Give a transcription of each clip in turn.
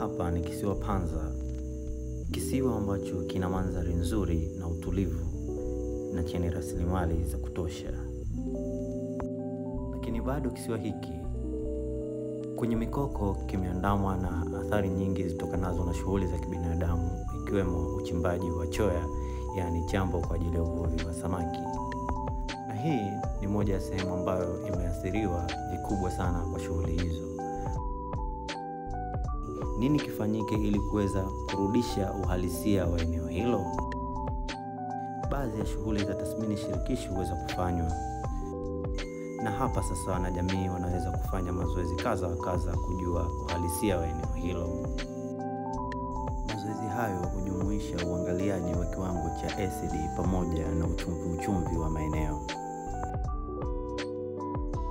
hapa ni kisiwa Panza, kisiwa ambacho kina mandhari nzuri na utulivu na chenye rasilimali za kutosha. Lakini bado kisiwa hiki kwenye mikoko kimeandamwa na athari nyingi zitokanazo na shughuli za kibinadamu, ikiwemo uchimbaji wa choya, yani chambo kwa ajili ya uvuvi wa samaki. Na hii ni moja ya sehemu ambayo imeathiriwa vikubwa sana kwa shughuli hizo. Nini kifanyike ili kuweza kurudisha uhalisia wa eneo hilo? Baadhi ya shughuli za tathmini shirikishi huweza kufanywa. Na hapa sasa wanajamii wanaweza kufanya mazoezi kadha wa kadha kujua uhalisia wa eneo hilo. Mazoezi hayo hujumuisha uangaliaji wa kiwango cha asidi pamoja na uchumvi wa maeneo.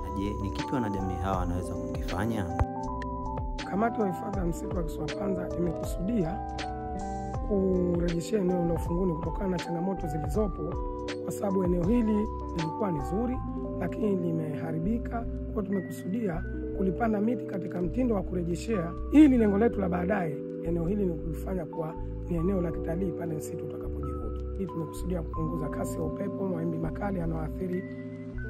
Na je, ni kipi wanajamii hawa wanaweza kukifanya? Kamati ya hifadhi ya msitu wa kisiwa Panza imekusudia kurejeshea eneo la ufunguni kutokana na changamoto zilizopo, kwa sababu eneo hili lilikuwa ni zuri lakini limeharibika. Kwa tumekusudia kulipanda miti katika mtindo wa kurejeshea, ili lengo letu la baadaye eneo hili ni kulifanya kuwa ni eneo la kitalii pale msitu utakapojirudi. Hii tumekusudia kupunguza kasi ya upepo, mawimbi makali yanayoathiri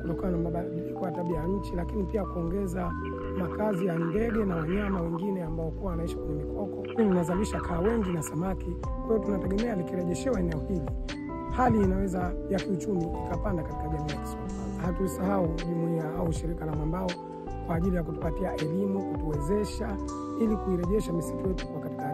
kutokana na mabadiliko ya tabia ya nchi, lakini pia kuongeza makazi ya ndege na wanyama wengine ambao kwa wanaishi kwenye mikoko. Hili linazalisha kaa wengi na samaki. Kwa hiyo tunategemea likirejeshewa eneo hili, hali inaweza ya kiuchumi ikapanda katika jamii ya kisiwa Panza. Hatusahau jumuiya au shirika la Mwambao kwa ajili ya kutupatia elimu, kutuwezesha ili kuirejesha misitu yetu kwa katika